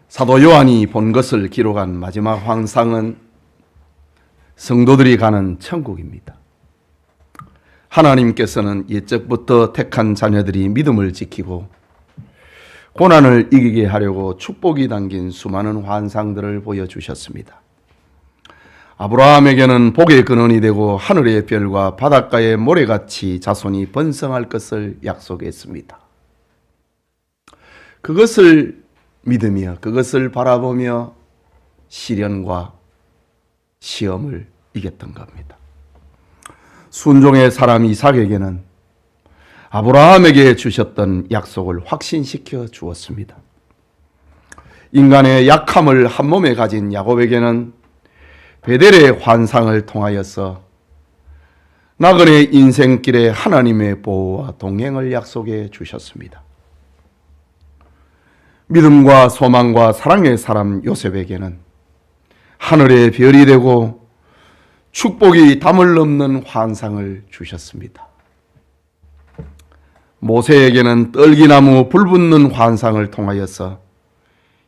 사도 요한이 본 것을 기록한 마지막 환상은 성도들이 가는 천국입니다. 하나님께서는 옛적부터 택한 자녀들이 믿음을 지키고 고난을 이기게 하려고 축복이 담긴 수많은 환상들을 보여주셨습니다. 아브라함에게는 복의 근원이 되고 하늘의 별과 바닷가의 모래같이 자손이 번성할 것을 약속했습니다. 그것을 믿으며 그것을 바라보며 시련과 시험을 이겼던 겁니다. 순종의 사람 이삭에게는 아브라함에게 주셨던 약속을 확신시켜 주었습니다. 인간의 약함을 한 몸에 가진 야곱에게는 베델의 환상을 통하여서 나그네 인생길에 하나님의 보호와 동행을 약속해 주셨습니다. 믿음과 소망과 사랑의 사람 요셉에게는 하늘의 별이 되고 축복이 담을 넘는 환상을 주셨습니다. 모세에게는 떨기나무 불붙는 환상을 통하여서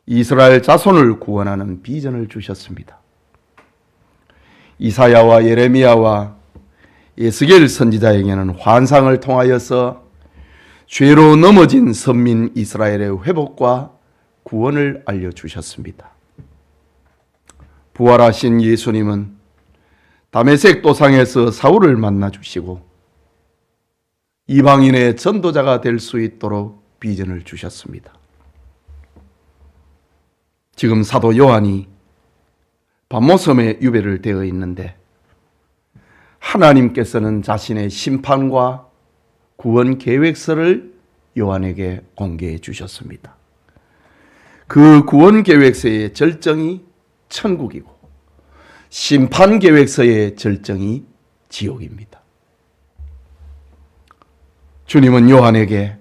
이스라엘 자손을 구원하는 비전을 주셨습니다. 이사야와 예레미야와 에스겔 선지자에게는 환상을 통하여서 죄로 넘어진 선민 이스라엘의 회복과 구원을 알려주셨습니다. 부활하신 예수님은 다메섹 도상에서 사울을 만나주시고 이방인의 전도자가 될 수 있도록 비전을 주셨습니다. 지금 사도 요한이 밤모섬에 유배를 되어 있는데 하나님께서는 자신의 심판과 구원 계획서를 요한에게 공개해 주셨습니다. 그 구원 계획서의 절정이 천국이고 심판 계획서의 절정이 지옥입니다. 주님은 요한에게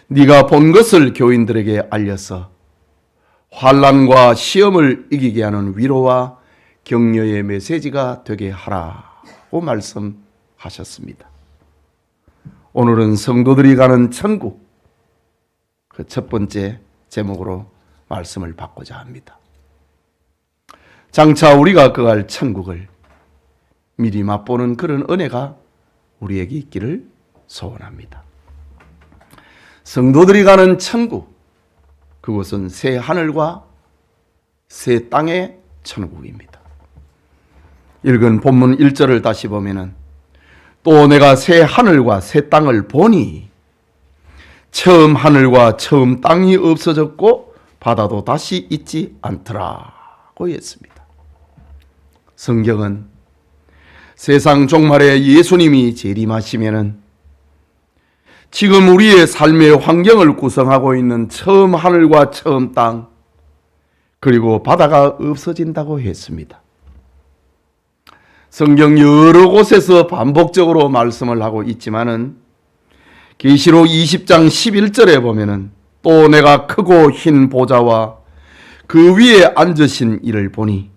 네가 본 것을 교인들에게 알려서 환난과 시험을 이기게 하는 위로와 격려의 메시지가 되게 하라고 말씀하셨습니다. 오늘은 성도들이 가는 천국, 그 첫 번째 제목으로 말씀을 받고자 합니다. 장차 우리가 거할 천국을 미리 맛보는 그런 은혜가 우리에게 있기를 소원합니다. 성도들이 가는 천국, 그곳은 새 하늘과 새 땅의 천국입니다. 읽은 본문 1절을 다시 보면은 또 내가 새 하늘과 새 땅을 보니 처음 하늘과 처음 땅이 없어졌고 바다도 다시 있지 않더라고 했습니다. 성경은 세상 종말에 예수님이 재림하시면은 지금 우리의 삶의 환경을 구성하고 있는 처음 하늘과 처음 땅 그리고 바다가 없어진다고 했습니다. 성경 여러 곳에서 반복적으로 말씀을 하고 있지만은 계시록 20장 11절에 보면은 또 내가 크고 흰 보좌와 그 위에 앉으신 이를 보니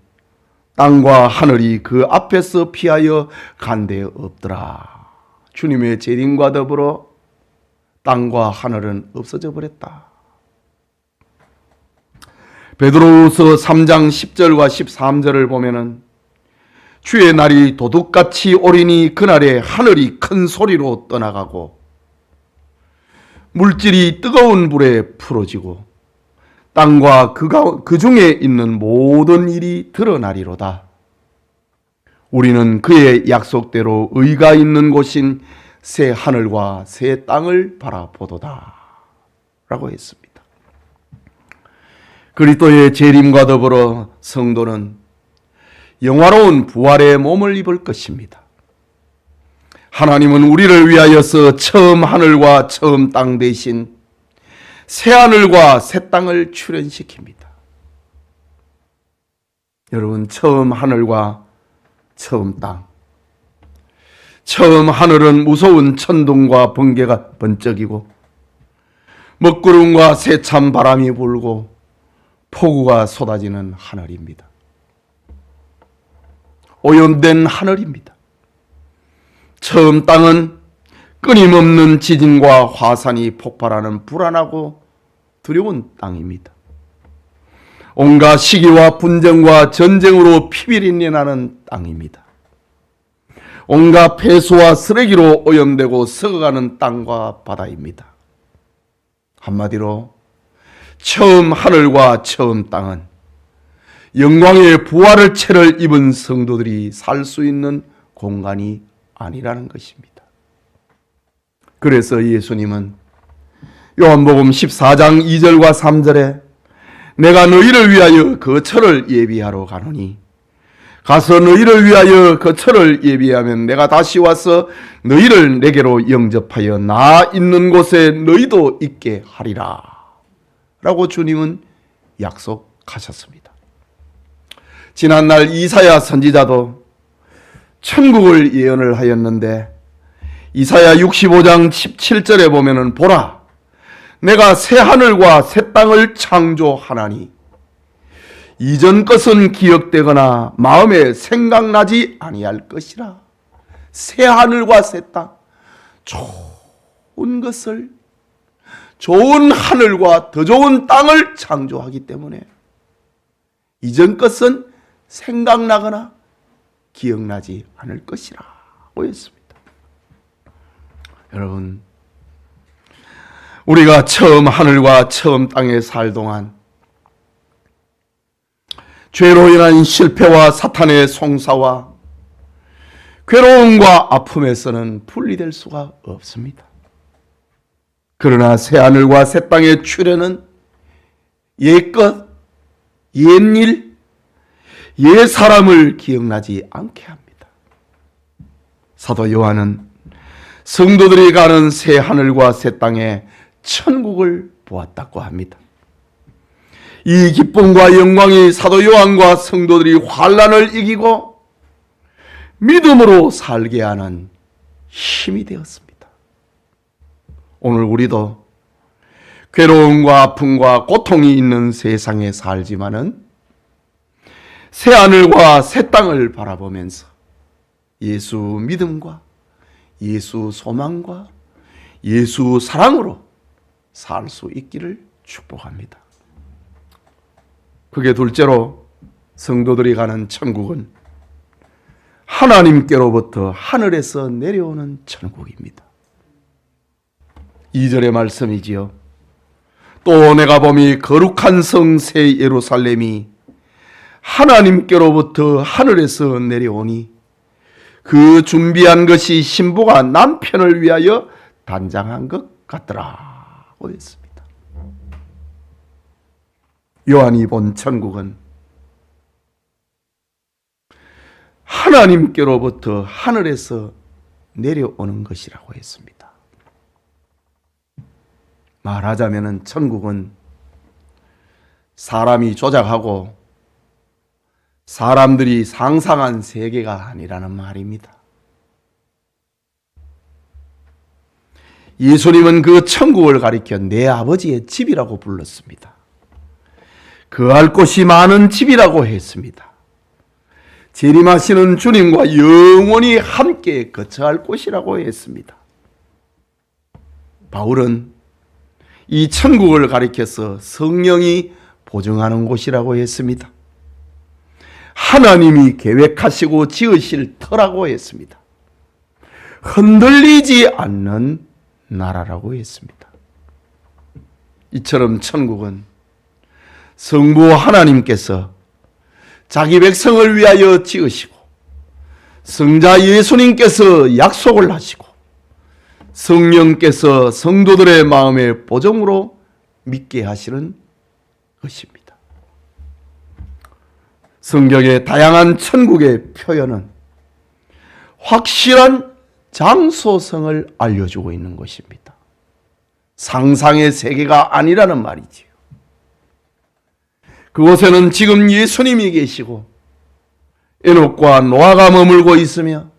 땅과 하늘이 그 앞에서 피하여 간데 없더라. 주님의 재림과 더불어 땅과 하늘은 없어져 버렸다. 베드로후서 3장 10절과 13절을 보면은 주의 날이 도둑같이 오리니 그날에 하늘이 큰 소리로 떠나가고 물질이 뜨거운 불에 풀어지고 땅과 그 중에 있는 모든 일이 드러나리로다. 우리는 그의 약속대로 의가 있는 곳인 새 하늘과 새 땅을 바라보도다 라고 했습니다. 그리스도의 재림과 더불어 성도는 영화로운 부활의 몸을 입을 것입니다. 하나님은 우리를 위하여서 처음 하늘과 처음 땅 대신 새 하늘과 새 땅을 출현시킵니다. 여러분, 처음 하늘과 처음 땅. 처음 하늘은 무서운 천둥과 번개가 번쩍이고 먹구름과 세찬 바람이 불고 폭우가 쏟아지는 하늘입니다. 오염된 하늘입니다. 처음 땅은 끊임없는 지진과 화산이 폭발하는 불안하고 두려운 땅입니다. 온갖 시기와 분쟁과 전쟁으로 피비린내 나는 땅입니다. 온갖 폐수와 쓰레기로 오염되고 썩어가는 땅과 바다입니다. 한마디로 처음 하늘과 처음 땅은 영광의 부활의 채를 입은 성도들이 살 수 있는 공간이 아니라는 것입니다. 그래서 예수님은 요한복음 14장 2절과 3절에 내가 너희를 위하여 거처를 예비하러 가노니 가서 너희를 위하여 거처를 예비하면 내가 다시 와서 너희를 내게로 영접하여 나 있는 곳에 너희도 있게 하리라 라고 주님은 약속하셨습니다. 지난날 이사야 선지자도 천국을 예언을 하였는데 이사야 65장 17절에 보면은 보라 내가 새 하늘과 새 땅을 창조하나니 이전 것은 기억되거나 마음에 생각나지 아니할 것이라. 새 하늘과 새 땅, 좋은 것을, 좋은 하늘과 더 좋은 땅을 창조하기 때문에 이전 것은 생각나거나 기억나지 않을 것이라고 했습니다. 여러분, 우리가 처음 하늘과 처음 땅에 살 동안 죄로 인한 실패와 사탄의 송사와 괴로움과 아픔에서는 분리될 수가 없습니다. 그러나 새하늘과 새 땅의 출현은 옛것, 옛일, 옛사람을 기억나지 않게 합니다. 사도 요한은 성도들이 가는 새하늘과 새 땅에 천국을 보았다고 합니다. 이 기쁨과 영광이 사도 요한과 성도들이 환난을 이기고 믿음으로 살게 하는 힘이 되었습니다. 오늘 우리도 괴로움과 아픔과 고통이 있는 세상에 살지만은 새하늘과 새 땅을 바라보면서 예수 믿음과 예수 소망과 예수 사랑으로 살 수 있기를 축복합니다. 그게 둘째로 성도들이 가는 천국은 하나님께로부터 하늘에서 내려오는 천국입니다. 2절의 말씀이지요. 또 내가 보니 거룩한 성 새 예루살렘이 하나님께로부터 하늘에서 내려오니 그 준비한 것이 신부가 남편을 위하여 단장한 것 같더라고 했습니다. 요한이 본 천국은 하나님께로부터 하늘에서 내려오는 것이라고 했습니다. 말하자면 천국은 사람이 조작하고 사람들이 상상한 세계가 아니라는 말입니다. 예수님은 그 천국을 가리켜 내 아버지의 집이라고 불렀습니다. 거할 곳이 많은 집이라고 했습니다. 재림하시는 주님과 영원히 함께 거처할 곳이라고 했습니다. 바울은 이 천국을 가리켜서 성령이 보증하는 곳이라고 했습니다. 하나님이 계획하시고 지으실 터라고 했습니다. 흔들리지 않는 나라라고 했습니다. 이처럼 천국은 성부 하나님께서 자기 백성을 위하여 지으시고 성자 예수님께서 약속을 하시고 성령께서 성도들의 마음의 보정으로 믿게 하시는 것입니다. 성경의 다양한 천국의 표현은 확실한 장소성을 알려주고 있는 것입니다. 상상의 세계가 아니라는 말이지요. 그곳에는 지금 예수님이 계시고 에녹과 노아가 머물고 있으며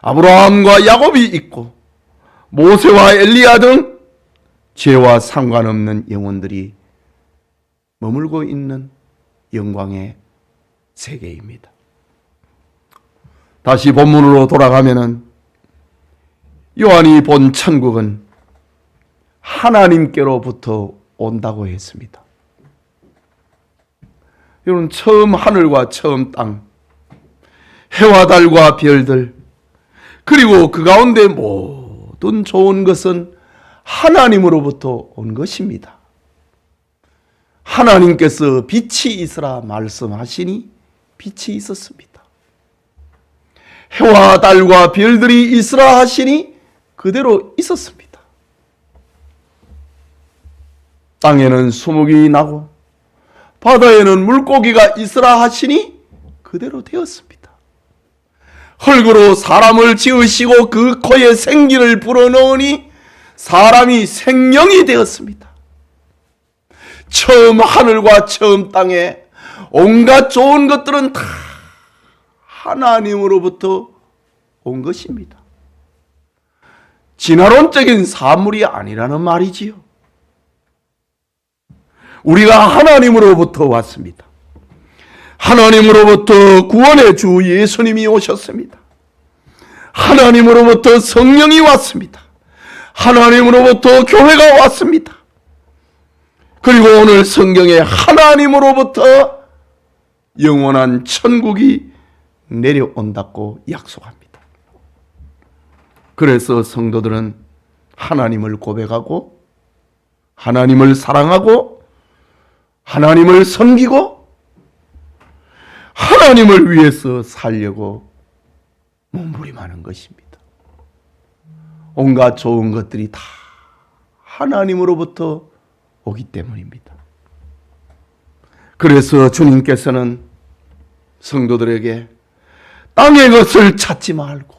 아브라함과 야곱이 있고 모세와 엘리야 등 죄와 상관없는 영혼들이 머물고 있는 영광의 세계입니다. 다시 본문으로 돌아가면은 요한이 본 천국은 하나님께로부터 온다고 했습니다. 여러분, 처음 하늘과 처음 땅, 해와 달과 별들, 그리고 그 가운데 모든 좋은 것은 하나님으로부터 온 것입니다. 하나님께서 빛이 있으라 말씀하시니 빛이 있었습니다. 해와 달과 별들이 있으라 하시니 그대로 있었습니다. 땅에는 수목이 나고 바다에는 물고기가 있으라 하시니 그대로 되었습니다. 흙으로 사람을 지으시고 그 코에 생기를 불어넣으니 사람이 생명이 되었습니다. 처음 하늘과 처음 땅에 온갖 좋은 것들은 다 하나님으로부터 온 것입니다. 진화론적인 산물이 아니라는 말이지요. 우리가 하나님으로부터 왔습니다. 하나님으로부터 구원의 주 예수님이 오셨습니다. 하나님으로부터 성령이 왔습니다. 하나님으로부터 교회가 왔습니다. 그리고 오늘 성경에 하나님으로부터 영원한 천국이 내려온다고 약속합니다. 그래서 성도들은 하나님을 고백하고 하나님을 사랑하고 하나님을 섬기고 하나님을 위해서 살려고 몸부림하는 것입니다. 온갖 좋은 것들이 다 하나님으로부터 오기 때문입니다. 그래서 주님께서는 성도들에게 땅의 것을 찾지 말고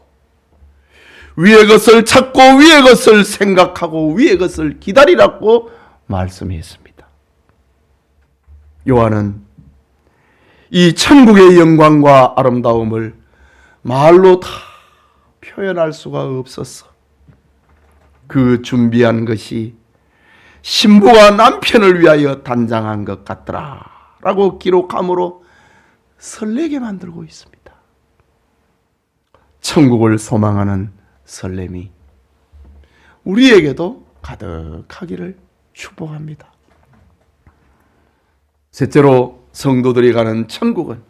위의 것을 찾고 위의 것을 생각하고 위의 것을 기다리라고 말씀했습니다. 요한은 이 천국의 영광과 아름다움을 말로 다 표현할 수가 없었어. 그 준비한 것이 신부가 남편을 위하여 단장한 것 같더라 라고 기록함으로 설레게 만들고 있습니다. 천국을 소망하는 설렘이 우리에게도 가득하기를 축복합니다. 셋째로 성도들이 가는 천국은,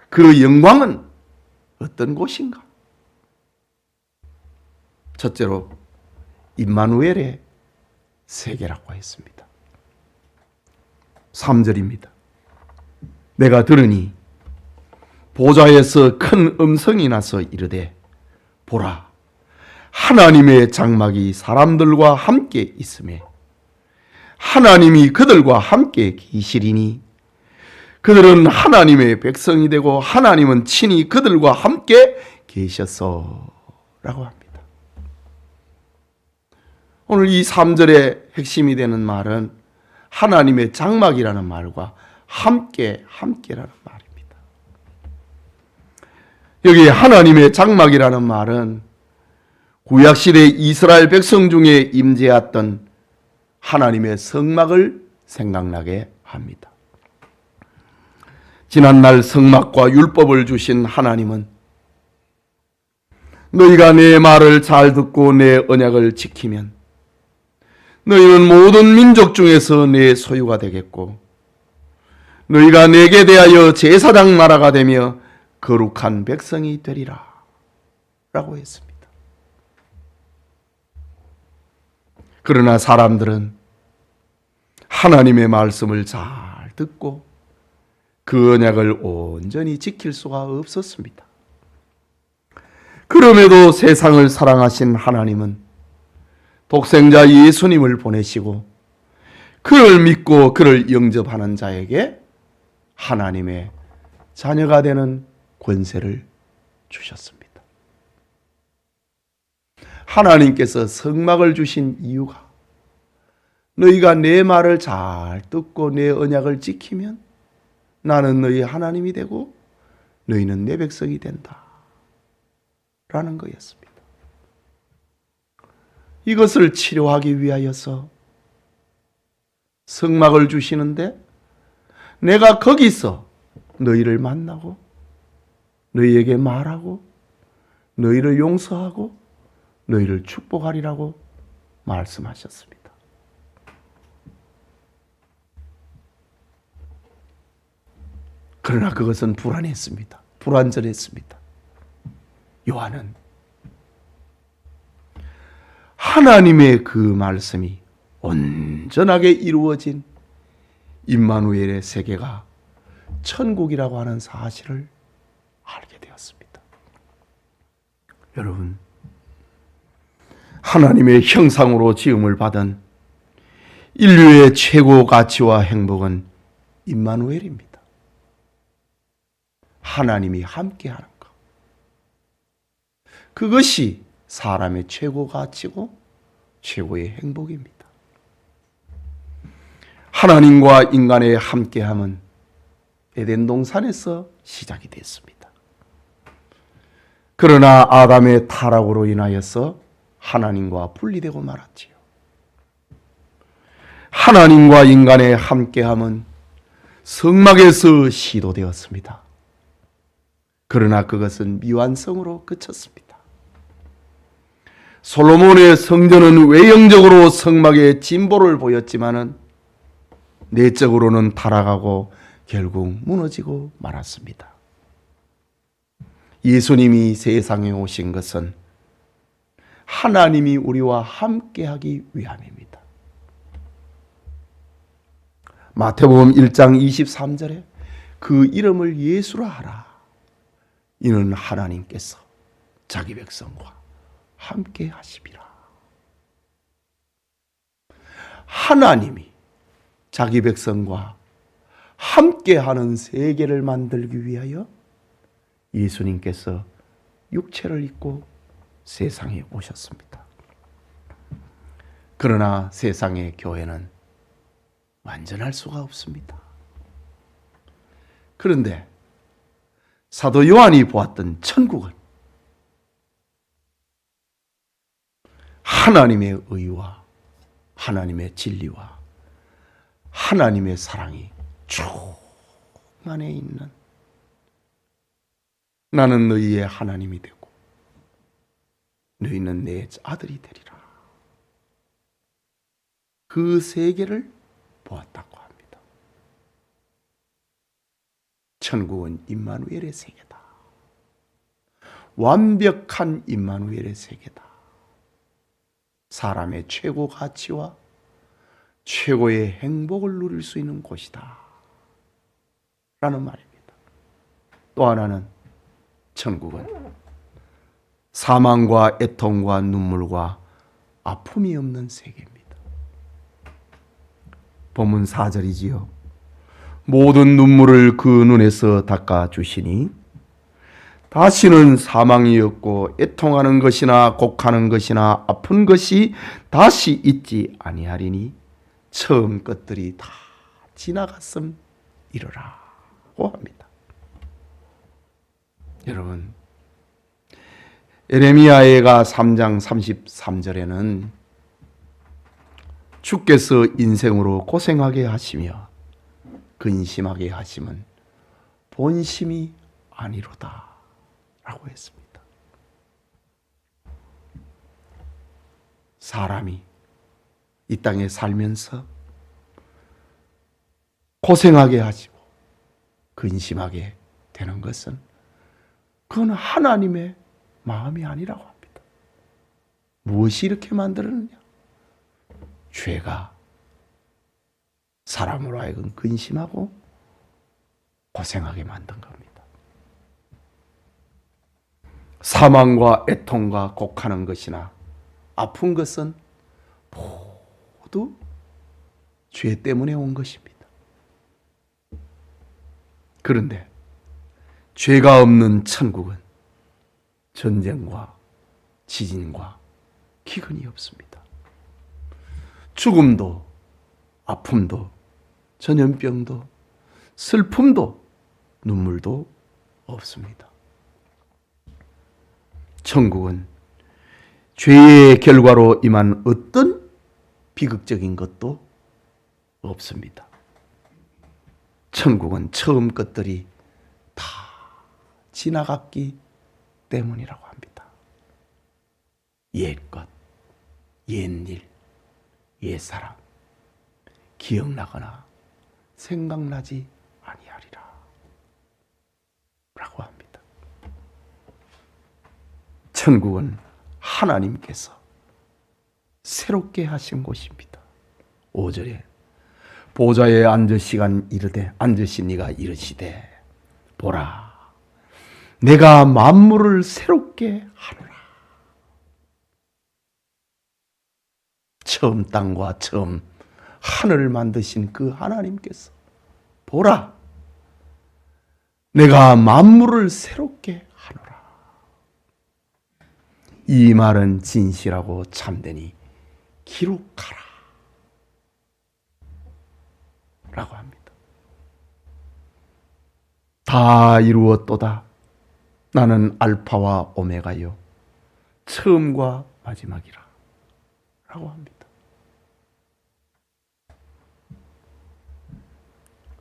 그 영광은 어떤 곳인가? 첫째로 임마누엘의 세계라고 했습니다. 3절입니다. 내가 들으니 보좌에서 큰 음성이 나서 이르되 보라, 하나님의 장막이 사람들과 함께 있으매 하나님이 그들과 함께 계시리니 그들은 하나님의 백성이 되고 하나님은 친히 그들과 함께 계셨어 라고 합니다. 오늘 이 3절의 핵심이 되는 말은 하나님의 장막이라는 말과 함께라는 말입니다. 여기 하나님의 장막이라는 말은 구약시대 이스라엘 백성 중에 임재했던 하나님의 성막을 생각나게 합니다. 지난날 성막과 율법을 주신 하나님은 너희가 내 말을 잘 듣고 내 언약을 지키면 너희는 모든 민족 중에서 내 소유가 되겠고 너희가 내게 대하여 제사장 나라가 되며 거룩한 백성이 되리라 라고 했습니다. 그러나 사람들은 하나님의 말씀을 잘 듣고 그 언약을 온전히 지킬 수가 없었습니다. 그럼에도 세상을 사랑하신 하나님은 독생자 예수님을 보내시고 그를 믿고 그를 영접하는 자에게 하나님의 자녀가 되는 권세를 주셨습니다. 하나님께서 성막을 주신 이유가 너희가 내 말을 잘 듣고 내 언약을 지키면 나는 너희 하나님이 되고 너희는 내 백성이 된다 라는 거였습니다. 이것을 치료하기 위하여서 성막을 주시는데 내가 거기서 너희를 만나고 너희에게 말하고 너희를 용서하고 너희를 축복하리라고 말씀하셨습니다. 그러나 그것은 불안했습니다. 불완전했습니다. 요한은 하나님의 그 말씀이 온전하게 이루어진 임마누엘의 세계가 천국이라고 하는 사실을 알게 되었습니다. 여러분, 하나님의 형상으로 지음을 받은 인류의 최고 가치와 행복은 임마누엘입니다. 하나님이 함께하는 것. 그것이 사람의 최고 가치고 최고의 행복입니다. 하나님과 인간의 함께함은 에덴 동산에서 시작이 됐습니다. 그러나 아담의 타락으로 인하여서 하나님과 분리되고 말았지요. 하나님과 인간의 함께함은 성막에서 시도되었습니다. 그러나 그것은 미완성으로 그쳤습니다. 솔로몬의 성전은 외형적으로 성막의 진보를 보였지만은 내적으로는 타락하고 결국 무너지고 말았습니다. 예수님이 세상에 오신 것은 하나님이 우리와 함께하기 위함입니다. 마태복음 1장 23절에 그 이름을 예수라 하라. 이는 하나님께서 자기 백성과 함께 하시리라. 하나님이 자기 백성과 함께하는 세계를 만들기 위하여 예수님께서 육체를 입고 세상에 오셨습니다. 그러나 세상의 교회는 완전할 수가 없습니다. 그런데 사도 요한이 보았던 천국은 하나님의 의와 하나님의 진리와 하나님의 사랑이 충만해 있는, 나는 너희의 하나님이 되고 너희는 내 아들이 되리라. 그 세계를 보았다고 합니다. 천국은 임마누엘의 세계다. 완벽한 임마누엘의 세계다. 사람의 최고 가치와 최고의 행복을 누릴 수 있는 곳이다 라는 말입니다. 또 하나는 천국은 사망과 애통과 눈물과 아픔이 없는 세계입니다. 본문 4절이지요. 모든 눈물을 그 눈에서 닦아주시니 다시는 사망이 없고 애통하는 것이나 곡하는 것이나 아픈 것이 다시 있지 아니하리니 처음 것들이 다 지나갔음 이르라고 합니다. 여러분, 에레미야가 3장 33절에는 주께서 인생으로 고생하게 하시며 근심하게 하심은 본심이 아니로다 라고 했습니다. 사람이 이 땅에 살면서 고생하게 하시고 근심하게 되는 것은 그건 하나님의 마음이 아니라고 합니다. 무엇이 이렇게 만들었느냐? 죄가 사람으로 하여금 근심하고 고생하게 만든 겁니다. 사망과 애통과 곡하는 것이나 아픈 것은 모두 죄 때문에 온 것입니다. 그런데 죄가 없는 천국은 전쟁과 지진과 기근이 없습니다. 죽음도 아픔도 전염병도 슬픔도 눈물도 없습니다. 천국은 죄의 결과로 임한 어떤 비극적인 것도 없습니다. 천국은 처음 것들이 다 지나갔기 때문이라고 합니다. 옛것, 옛일, 옛사람 기억나거나 생각나지 아니하리라. 천국은 하나님께서 새롭게 하신 곳입니다. 5절에 보좌에 앉으시간 이르되 앉으시니가 이르시되 보라 내가 만물을 새롭게 하노라. 처음 땅과 처음 하늘을 만드신 그 하나님께서 보라 내가 만물을 새롭게 하노라. 이 말은 진실하고 참되니 기록하라 라고 합니다. 다 이루었도다. 나는 알파와 오메가요 처음과 마지막이라 라고 합니다.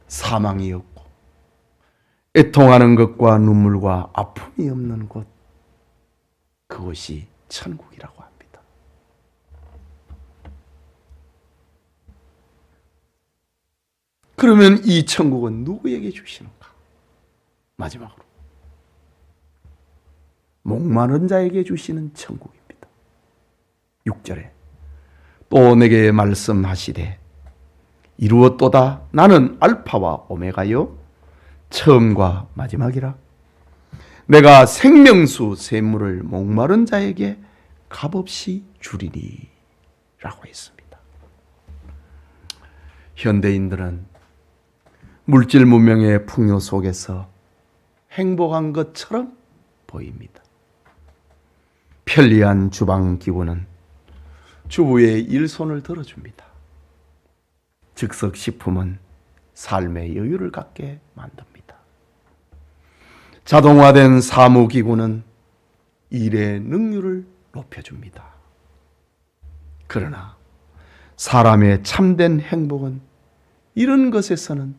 사망이 없고 애통하는 것과 눈물과 아픔이 없는 곳, 그것이 천국이라고 합니다. 그러면 이 천국은 누구에게 주시는가? 마지막으로 목마른 자에게 주시는 천국입니다. 6절에 또 내게 말씀하시되 이루었도다. 나는 알파와 오메가요 처음과 마지막이라. 내가 생명수 샘물을 목마른 자에게 값없이 주리니 라고 했습니다. 현대인들은 물질 문명의 풍요 속에서 행복한 것처럼 보입니다. 편리한 주방기구는 주부의 일손을 들어줍니다. 즉석식품은 삶의 여유를 갖게 만듭니다. 자동화된 사무기구는 일의 능률을 높여줍니다. 그러나 사람의 참된 행복은 이런 것에서는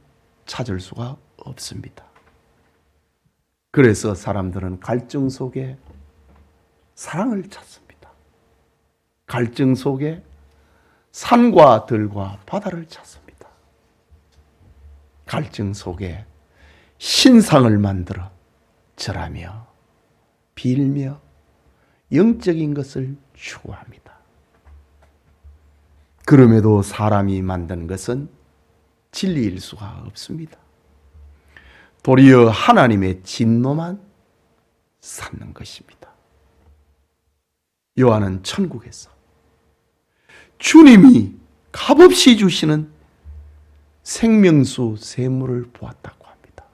찾을 수가 없습니다. 그래서 사람들은 갈증 속에 사랑을 찾습니다. 갈증 속에 산과 들과 바다를 찾습니다. 갈증 속에 신상을 만들어 절하며 빌며 영적인 것을 추구합니다. 그럼에도 사람이 만든 것은 진리일 수가 없습니다. 도리어 하나님의 진노만 삼는 것입니다. 요한은 천국에서 주님이 값없이 주시는 생명수 샘물을 보았다고 합니다.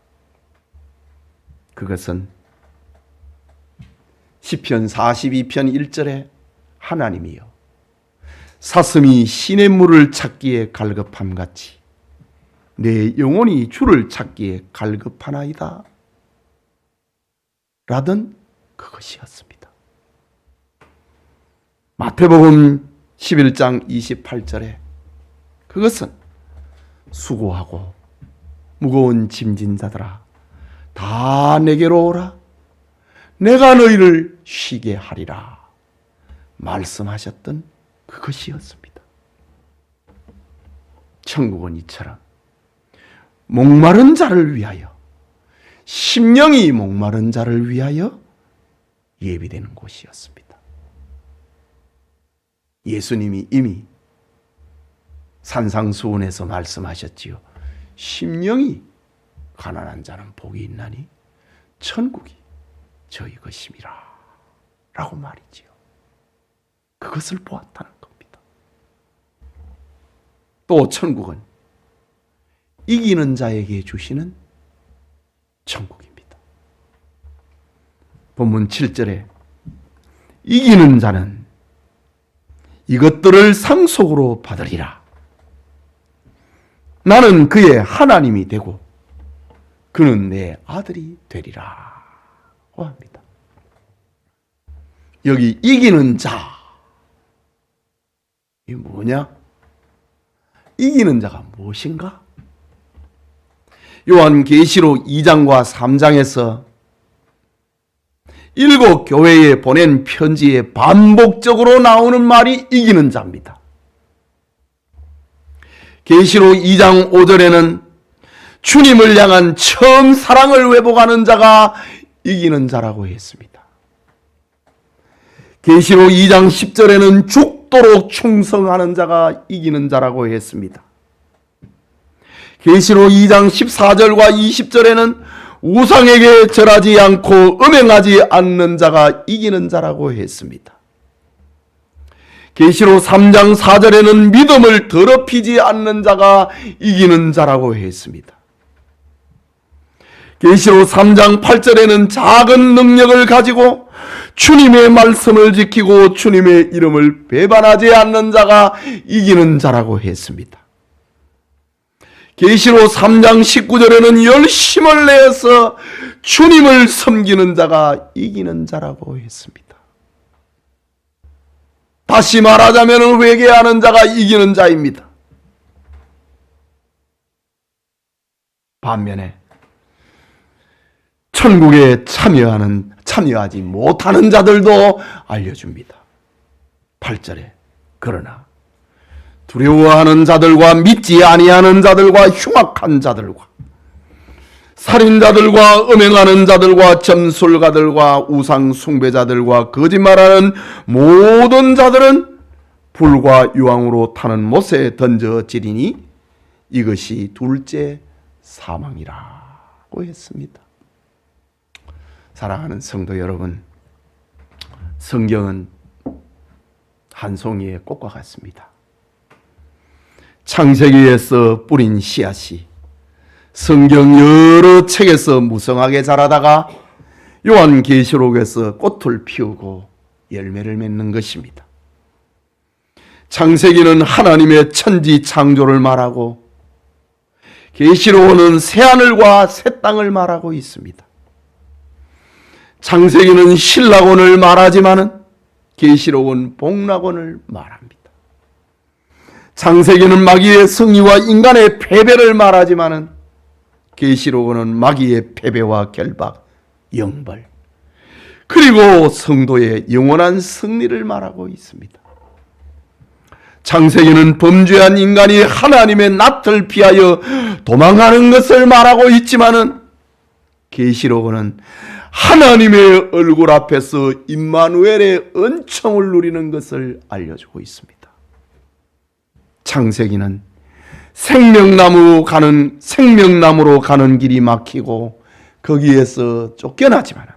그것은 시편 42편 1절에 하나님이여 사슴이 시냇 물을 찾기에 갈급함같이 내 영혼이 주를 찾기에 갈급하나이다 라던 그것이었습니다. 마태복음 11장 28절에 그것은 수고하고 무거운 짐진 자들아 다 내게로 오라 내가 너희를 쉬게 하리라 말씀하셨던 그것이었습니다. 천국은 이처럼 목마른 자를 위하여 심령이 목마른 자를 위하여 예비되는 곳이었습니다. 예수님이 이미 산상수훈에서 말씀하셨지요. 심령이 가난한 자는 복이 있나니 천국이 저희 것임이라 라고 말이지요. 그것을 보았다는 겁니다. 또 천국은 이기는 자에게 주시는 천국입니다. 본문 7절에 이기는 자는 이것들을 상속으로 받으리라. 나는 그의 하나님이 되고 그는 내 아들이 되리라 고 합니다. 여기 이기는 자, 이게 뭐냐? 이기는 자가 무엇인가? 요한계시록 2장과 3장에서 7 교회에 보낸 편지에 반복적으로 나오는 말이 이기는 자입니다. 계시록 2장 5절에는 주님을 향한 처음 사랑을 회복하는 자가 이기는 자라고 했습니다. 계시록 2장 10절에는 죽도록 충성하는 자가 이기는 자라고 했습니다. 계시록 2장 14절과 20절에는 우상에게 절하지 않고 음행하지 않는 자가 이기는 자라고 했습니다. 계시록 3장 4절에는 믿음을 더럽히지 않는 자가 이기는 자라고 했습니다. 계시록 3장 8절에는 작은 능력을 가지고 주님의 말씀을 지키고 주님의 이름을 배반하지 않는 자가 이기는 자라고 했습니다. 계시록 3장 19절에는 열심을 내어서 주님을 섬기는 자가 이기는 자라고 했습니다. 다시 말하자면 회개하는 자가 이기는 자입니다. 반면에 천국에 참여하지 못하는 자들도 알려줍니다. 8절에 그러나 두려워하는 자들과 믿지 아니하는 자들과 흉악한 자들과 살인자들과 음행하는 자들과 점술가들과 우상 숭배자들과 거짓말하는 모든 자들은 불과 유황으로 타는 못에 던져지리니 이것이 둘째 사망이라고 했습니다. 사랑하는 성도 여러분, 성경은 한 송이의 꽃과 같습니다. 창세기에서 뿌린 씨앗이 성경 여러 책에서 무성하게 자라다가 요한계시록에서 꽃을 피우고 열매를 맺는 것입니다. 창세기는 하나님의 천지 창조를 말하고 계시록은 새하늘과 새 땅을 말하고 있습니다. 창세기는 신락원을 말하지만은 계시록은 복락원을 말합니다. 창세기는 마귀의 승리와 인간의 패배를 말하지만은 계시록은 마귀의 패배와 결박, 영벌, 그리고 성도의 영원한 승리를 말하고 있습니다. 창세기는 범죄한 인간이 하나님의 낯을 피하여 도망가는 것을 말하고 있지만은 계시록은 하나님의 얼굴 앞에서 임마누엘의 은총을 누리는 것을 알려주고 있습니다. 창세기는 생명나무로 가는 길이 막히고 거기에서 쫓겨나지만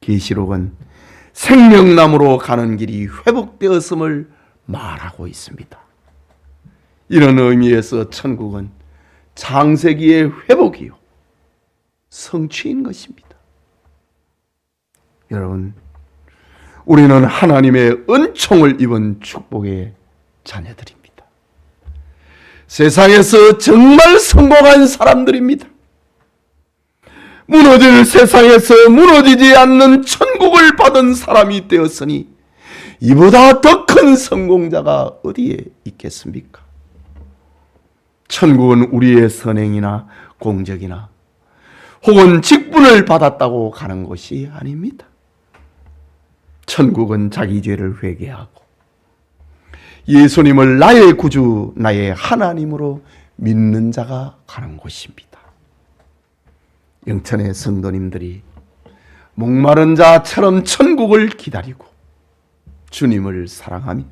계시록은 생명나무로 가는 길이 회복되었음을 말하고 있습니다. 이런 의미에서 천국은 창세기의 회복이요 성취인 것입니다. 여러분, 우리는 하나님의 은총을 입은 축복의 자녀들입니다. 세상에서 정말 성공한 사람들입니다. 무너질 세상에서 무너지지 않는 천국을 받은 사람이 되었으니 이보다 더 큰 성공자가 어디에 있겠습니까? 천국은 우리의 선행이나 공적이나 혹은 직분을 받았다고 가는 것이 아닙니다. 천국은 자기 죄를 회개하고 예수님을 나의 구주, 나의 하나님으로 믿는 자가 가는 곳입니다. 영천의 성도님들이 목마른 자처럼 천국을 기다리고 주님을 사랑하며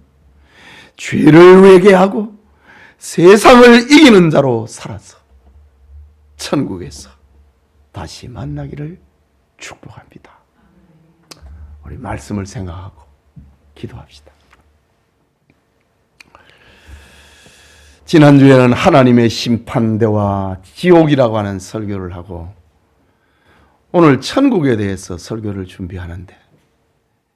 죄를 회개하고 세상을 이기는 자로 살아서 천국에서 다시 만나기를 축복합니다. 우리 말씀을 생각하고 기도합시다. 지난주에는 하나님의 심판대와 지옥이라고 하는 설교를 하고 오늘 천국에 대해서 설교를 준비하는데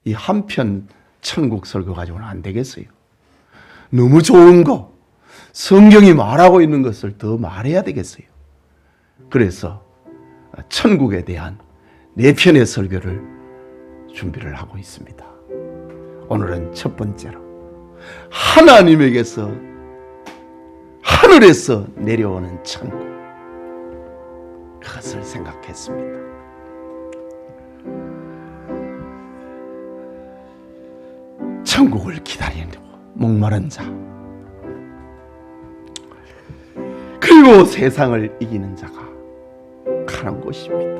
이 한편 천국 설교 가지고는 안 되겠어요. 너무 좋은 거, 성경이 말하고 있는 것을 더 말해야 되겠어요. 그래서 천국에 대한 4편의 설교를 준비를 하고 있습니다. 오늘은 첫 번째로 하나님에게서 하늘에서 내려오는 천국, 그것을 생각했습니다. 천국을 기다리려고 목마른 자, 그리고 세상을 이기는 자가 가는 곳입니다.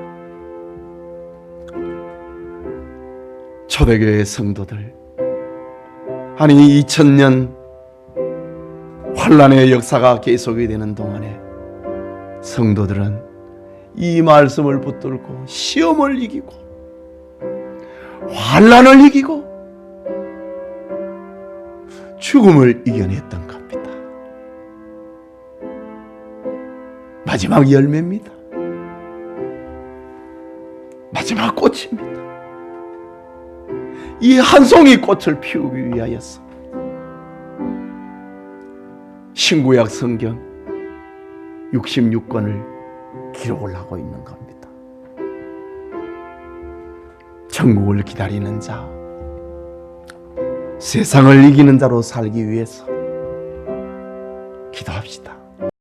초대교회 성도들, 아니 2000년 환란의 역사가 계속이 되는 동안에 성도들은 이 말씀을 붙들고 시험을 이기고 환란을 이기고 죽음을 이겨냈던 겁니다. 마지막 열매입니다. 마지막 꽃입니다. 이 한 송이 꽃을 피우기 위하여서 신구약 성경 66권을 기록을 하고 있는 겁니다. 천국을 기다리는 자, 세상을 이기는 자로 살기 위해서 기도합시다.